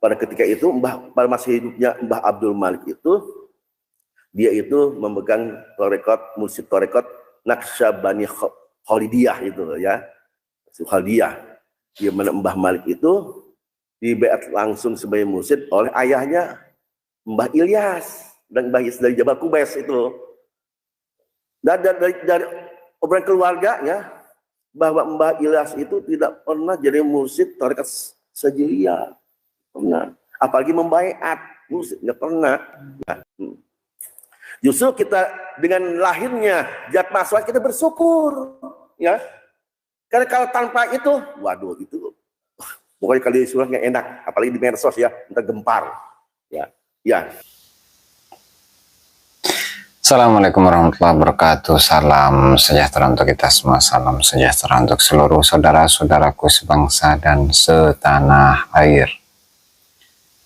pada ketika itu pada masa hidupnya Mbah Abdul Malik itu, dia itu memegang torekot, mursyid torekot Naqsyabani Khalidiyah itu ya, Khalidiyah. Dia mana Mbah Malik itu dibeat langsung sebagai mursyid oleh ayahnya Mbah Ilyas dan Mbah Ilyas dari Jabal Kubais itu. Dan dari obrolan keluarganya bahwa Mbah Ilyas itu tidak pernah jadi mursyid tarekat Sajiliyah, pernah. Apalagi membaiat mursyid, nggak pernah. Nah, justru kita dengan lahirnya Jatma Aswad kita bersyukur, ya. Karena kalau tanpa itu, waduh itu, pokoknya kalau disuruh nggak enak, apalagi di medsos ya, kita gempar, ya. Assalamualaikum warahmatullahi wabarakatuh. Salam sejahtera untuk kita semua. Salam sejahtera untuk seluruh saudara-saudaraku sebangsa dan setanah air.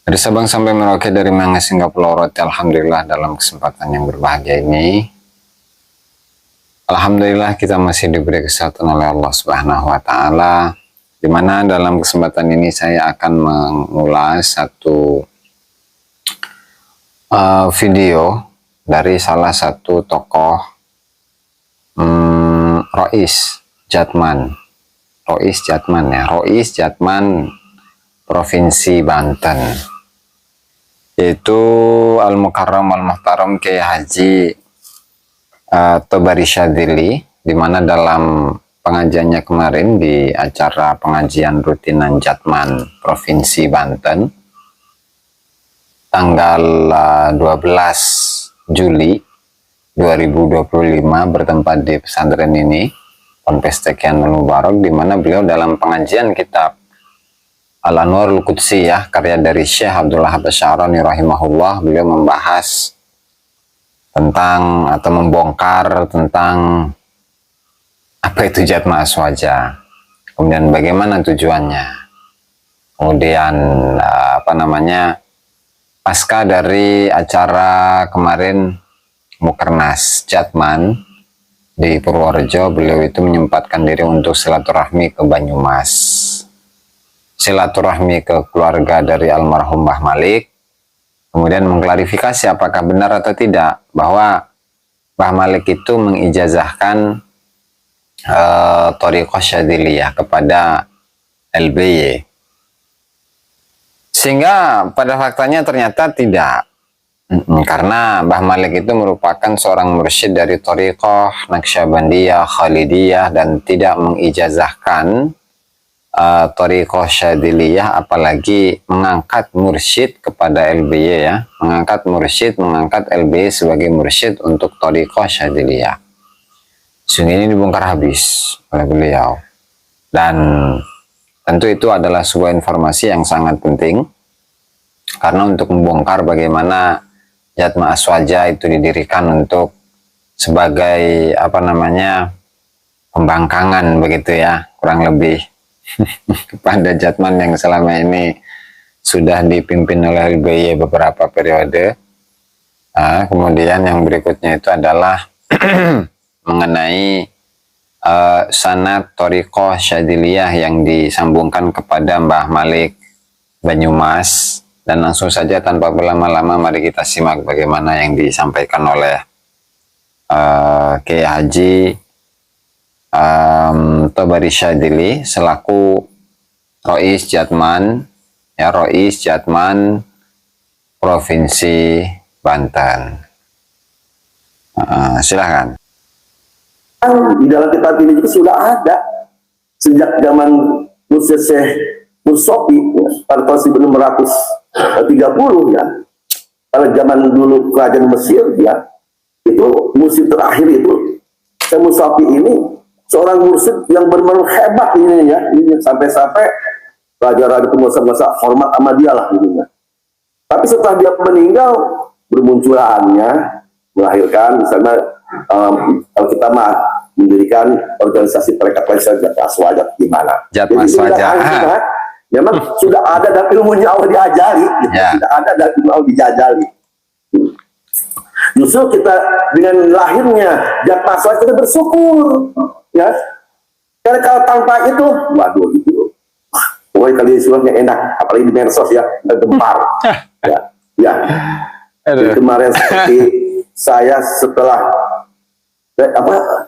Dari Sabang sampai Merauke, dari Mangas hingga Pulau Rote, alhamdulillah dalam kesempatan yang berbahagia ini, alhamdulillah kita masih diberi kesehatan oleh Allah Subhanahu wa taala, di mana dalam kesempatan ini saya akan mengulas satu video dari salah satu tokoh Rois Jatman Provinsi Banten, yaitu Al-Mukarram Al-Muhtaram Kiai Haji Tobari Syadzili, di mana dalam pengajiannya kemarin di acara pengajian rutinan Jatman Provinsi Banten tanggal 12 Juli 2025 bertempat di pesantren ini, Ponpes Tekianul Mubarak, di mana beliau dalam pengajian kitab Al-Anwarul Qudsiyah karya dari Syekh Abdullah Asy'arani rahimahullah, beliau membahas tentang atau membongkar tentang apa itu Jatma Aswaja, kemudian bagaimana tujuannya, kemudian pasca dari acara kemarin Mukernas Jatman di Purworejo, beliau itu menyempatkan diri untuk silaturahmi ke Banyumas, silaturahmi ke keluarga dari almarhum Mbah Malik, kemudian mengklarifikasi apakah benar atau tidak bahwa Mbah Malik itu mengijazahkan Thariqah Syadziliyah kepada LBY. Sehingga pada faktanya ternyata tidak, karena Mbah Malik itu merupakan seorang mursyid dari Thariqah Naqsyabandiyah Khalidiyah dan tidak mengijazahkan Thariqah Syadziliyah, apalagi mengangkat mursyid kepada LBY ya, mengangkat LBY sebagai mursyid untuk Thariqah Syadziliyah. Sehingga ini dibongkar habis oleh beliau, dan tentu itu adalah sebuah informasi yang sangat penting, karena untuk membongkar bagaimana Jatma Aswaja itu didirikan untuk sebagai pembangkangan begitu ya, kurang lebih kepada Jatman yang selama ini sudah dipimpin oleh LBY beberapa periode. Kemudian yang berikutnya itu adalah mengenai sanad Thariqah Syadziliyah yang disambungkan kepada Mbah Malik Banyumas. Dan langsung saja tanpa berlama-lama, mari kita simak bagaimana yang disampaikan oleh Kiai Haji Tobari Syadzili selaku Rois Jatman Provinsi Banten. Silahkan. Di dalam kitab ini juga sudah ada sejak zaman Mursyid Syekh Mursopi pada tahun 1930 ya. Pada zaman dulu kerajaan Mesir ya, itu mursyid terakhir itu Syekh Mursopi ini seorang mursyid yang benar-benar hebat ini ya, ini sampai-sampai raja-raja penguasa-penguasa hormat sama dia lah ini ya. Tapi setelah dia meninggal, bermunculannya melahirkan misalnya kalau kita mendirikan organisasi tarekat Jatma Aswaja gimana? Jatma Aswaja. Memang sudah ada dan ilmunya Allah diajari, sudah ada dan ilmu Allah dijajali. Justru kita dengan lahirnya Jatma Aswaja kita bersyukur, ya. Karena kalau tanpa itu, waduh itu, pokoknya kali suratnya enak, apalagi di medsos ya, gempar. ya. Jadi kemarin seperti saya setelah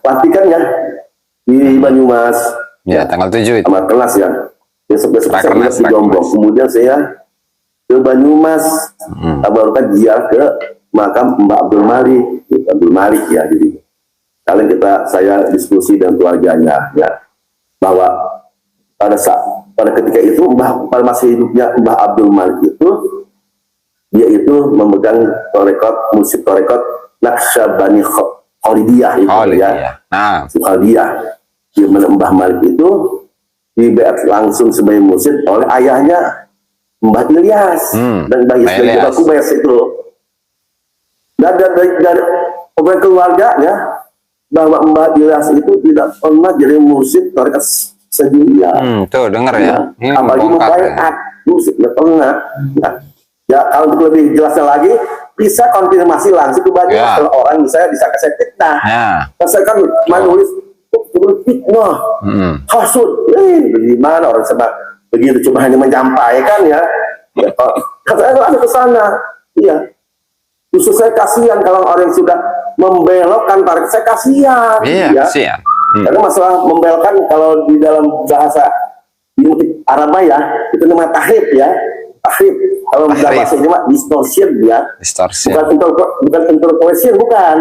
pelantikan ya di Banyumas. Ya, tanggal 7 itu. Sama kelas ya. Besok saya di Jombang. Kemudian saya ke Banyumas, tabarkan dia ke makam Mbak Abdul Malik ya. Jadi kalian saya diskusi dengan keluarganya ya, bahwa pada ketika itu pada masa hidupnya Mbah Abdul Malik itu, dia itu memegang musik torekot Naqsyabani Khalidiyah itu ya. Khalidiyah. Di mana Mbah Malik itu dibayar langsung sebagai musik oleh ayahnya Mbah Ilyas dan Mbah Ilyas Kubes itu. Dan dari obrolan keluarganya bahwa Mbah Ilyas itu tidak pernah jadi musik torekat sedunia. Tuh dengar ya. Apalagi membayar musik nggak pernah. Ya kalau untuk lebih jelasnya lagi bisa konfirmasi langsung ke Banyumas kalau orang misalnya bisa kasih fitnah. Saya kan menulis fitnah, hasud, bagaimana orang sebab begitu cuma hanya menyampaikan ya. Saya langsung ke sana, iya. Justru saya kasihan kalau orang yang sudah membelokkan tarik, saya kasihan. Iya, ya. Karena masalah membelokkan kalau di dalam bahasa di Arab ya itu namanya tahrif ya, tahrif. Kalau dalam bahasa ini mah distortion ya, bukan interpolation, bukan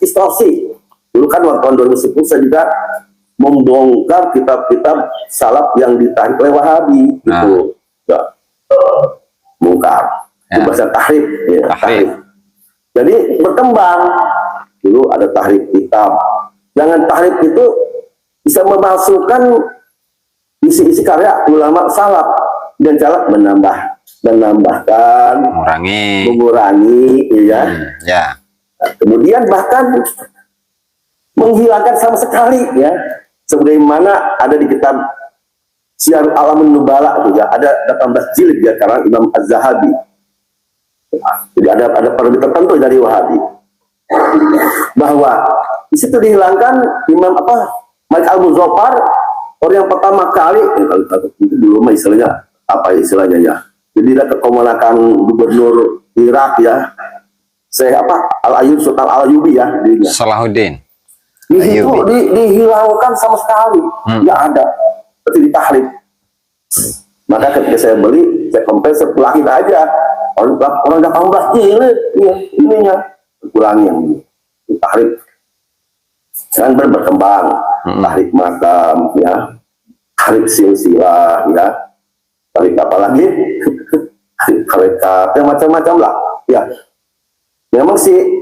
distorsi. Dulu kan tahun 2010 saya juga membongkar kitab-kitab salaf yang ditarik oleh Wahabi gitu. Bongkar. Itu bahasa tahrif ya, tahrif. Jadi berkembang. Dulu ada tahrif kitab. Jangan tahrif itu bisa memasukkan isi-isi karya ulama salaf dan cara menambahkan, mengurangi ya. Nah, kemudian bahkan menghilangkan sama sekali ya, sebagaimana ada di kitab Syiar Alamun Nubala ya, ada 18 jilid ya karena Imam Az-Zahabi. Jadi ada perbedaan tertentu dari Wahabi bahwa di situ dihilangkan Imam Malik Al-Muzaffar, orang yang pertama kali itu dulu istilahnya istilahnya ya. Jadi ada kekomunakan gubernur Irak ya, Sultan Al-Ayyubi ya, Salahuddin. Di situ dihilangkan sama sekali, nggak ada, seperti ditahrif. Maka ketika saya beli, saya compare, saya pulangin aja. Orang 18 jilid, ya, ininya kurangi yang ditahrif. Sekarang berkembang, tahrif makam, ya, tahrif silsilah, ya, tahrif apa lagi, tahrif macam-macam lah, ya. Memang sih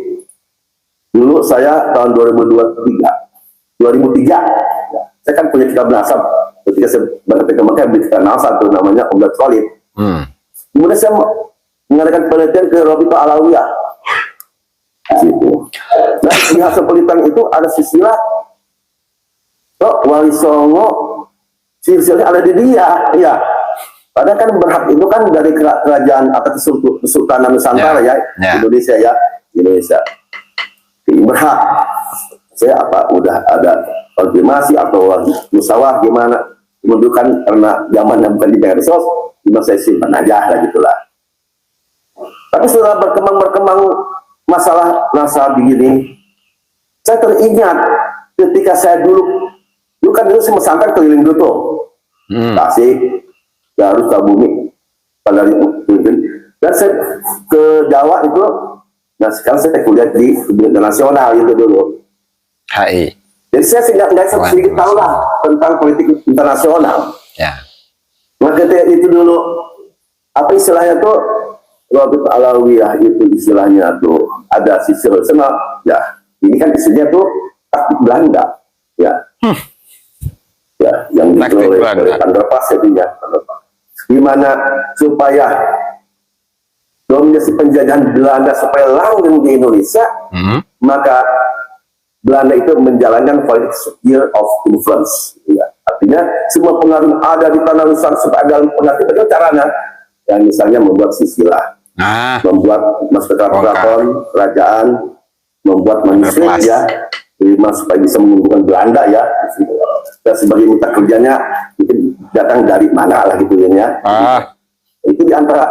dulu saya tahun 2003 ya, saya kan punya kitab nasab. Ketika saya berangkat ke Mekah, beli kitab nasab itu namanya Umdatul Khalid. Kemudian saya mengadakan penelitian ke Rabithah Alawiyah. Gitu. Nah, di hasil penelitian itu ada silsilah Wali Songo, silsilah ada di dia, ya. Padahal kan berhak itu kan dari kerajaan atau Kesultanan Nusantara ya, Indonesia ya, Indonesia. Berhak. Saya udah ada konfirmasi atau musyawarah gimana? Menunjukkan karena zamannya bukan di medsos, cuma saya simpan aja lah gitulah. Tapi setelah berkembang masalah nasab begini, saya teringat ketika saya dulu kan saya mesantren keliling dulu tuh, Tasik, Garut, Sukabumi, pada itu, dan saya ke Jawa itu. Nah sekarang saya kuliah di internasional itu dulu. HI. Jadi saya nggak sedikit tahu lah tentang politik internasional. Ya. Maka itu dulu apa istilahnya tuh Rabithah Alawiyah itu istilahnya tuh ada sisi rasional. Ya ini kan istilahnya tuh taktik Belanda. Ya. Ya yang dikelola oleh Underpass jadinya. Gimana supaya dominasi penjajahan Belanda supaya langgeng di Indonesia, maka Belanda itu menjalankan politik sphere of influence. Ya. Artinya semua pengaruh ada di tanah Nusantara supaya ada pengaruh itu caranya. Yang misalnya membuat silsilah, membuat masyarakat keraton, kerajaan, membuat manuskrip ya, supaya bisa mengumpulkan Belanda ya. Dan sebagai mitra kerjanya itu datang dari mana lah gitu ya. Itu di antara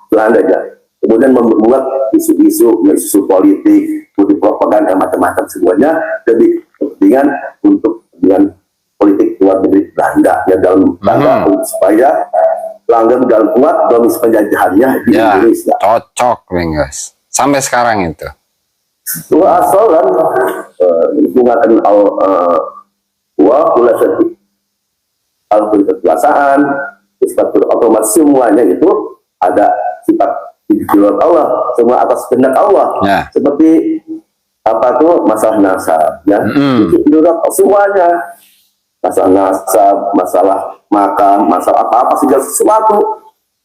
Belanda aja. Kemudian membuat isu-isu politik, politik propaganda macam-macam semuanya demi kepentingan untuk kepentingan politik luar negeri Belanda ya, dalam rangka supaya langgeng dalam kuat dominasi penjajahannya di Indonesia. Cocok, Benggas. Sampai sekarang itu. Wa asalan hubungan kekuasaan, sifat otomatis semuanya itu ada sifat di luar Allah, semua atas kehendak Allah. Seperti apa tuh masalah nasab, ya, di luar semuanya, masalah nasab, masalah makam, masalah apa-apa segala sesuatu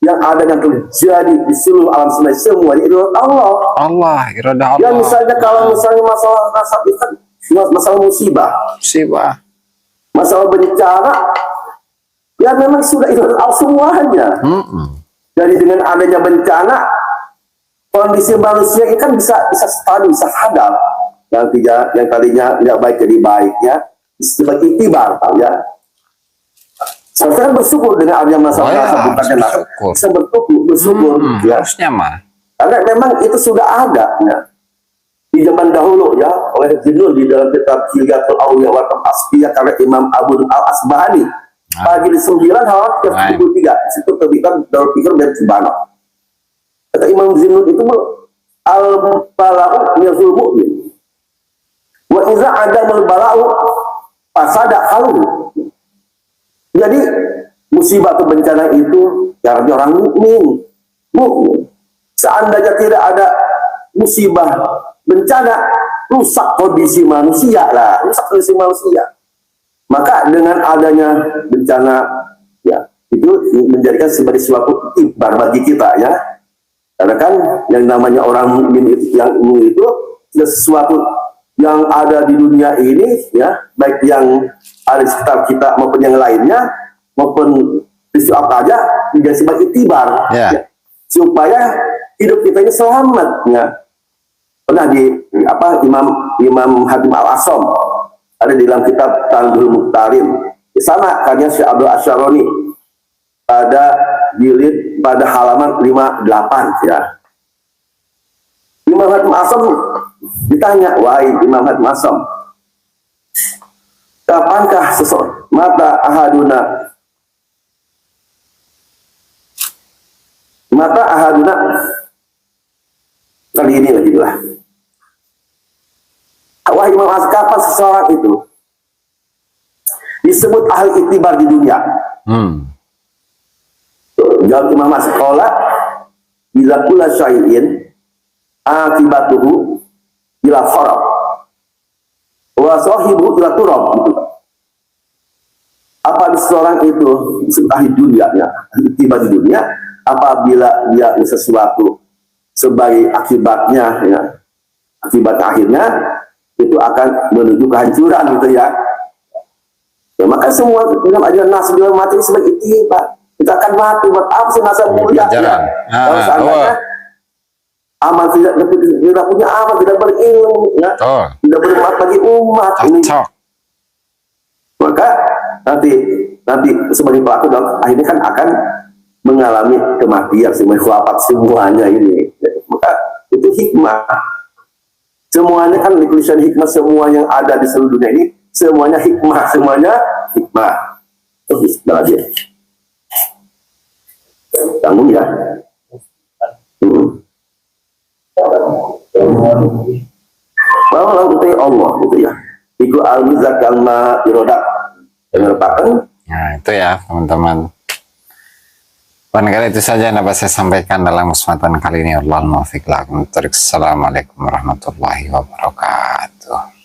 yang ada yang terjadi di seluruh alam semesta semuanya itu Allah. Allah, iradah Allah. Ya misalnya kalau misalnya masalah nasab itu kan masalah musibah, masalah bencana, ya memang sudah iradah Allah semuanya. Jadi dengan adanya bencana, kondisi manusia ini kan bisa stabil, bisa hadap. Yang tadinya tidak baik jadi baiknya, sebagai itibar, ya. Saya bersyukur dengan adanya masalah bukannya saya bersyukur, ya. Harusnya mah. Karena memang itu sudah ada, ya. Di zaman dahulu, ya, oleh Jinul di dalam kitab Hilyatul Awliya wa Asfiyah karena Imam Abu Al-Asbahani. Pagi di 9 halaman 33 situ terbitan dalam pikir dan Subhanahu. Kata Imam Zinul itu al-bala'u yazul mu'min wa iza adamul bala'u fasada haluhu. Jadi musibah atau bencana itu caranya orang mukmin. Seandainya tidak ada musibah bencana, rusak kondisi manusia lah, rusak kondisi manusia. Maka dengan adanya bencana, ya, itu menjadikan sebagai suatu ibar bagi kita, ya. Karena kan yang namanya orang mukmin itu sesuatu yang ada di dunia ini, ya, baik yang ada di sekitar kita maupun yang lainnya, maupun peristiwa apa aja, menjadi sebagai itibar, ya, supaya hidup kita ini selamat, ya. Pernah di Imam Hatim Al-Asam ada di dalam kitab Tanbihul Muhtarin, di sana karya Syekh Abdul Asy'arani pada jilid pada halaman 58, ya. Imam Hatim Asam ditanya, wahai Imam Hatim Asam, kapankah seseorang mata ahaduna kali ini lagi lah. Wahai Imam Asam, kapan seseorang itu disebut ahli itibar di dunia? Jawab Imam Asam, qala bila kula syai'in akibatuhu ila kharab wa sahibu ila turab. Apa seseorang itu disebut ahli dunia, ya, ahli itibar di dunia apabila dia sesuatu sebagai akibatnya, ya, akibat akhirnya itu akan menuju kehancuran, gitu, ya. Ya, maka semua dalam ajaran nasab dalam mati sebagai itibar. Kita akan mati, buat apa sih nasab mulia, ya? Kalau seandainya amal tidak punya amal, tidak berilmu, ya, tidak bermanfaat bagi umat ini. Maka nanti sebagai pelaku dalam akhirnya kan akan mengalami kematian, semuanya ini. Maka itu hikmah. Semuanya kan ditulisan hikmah, semua yang ada di seluruh dunia ini semuanya hikmah, Terus lagi tanggung, ya. Bahwa itu Allah, gitu, ya. Iku al-mizak yang irodak merupakan. Nah itu, ya, teman-teman. Barangkali itu saja yang dapat saya sampaikan dalam kesempatan kali ini. Assalamualaikum warahmatullahi wabarakatuh.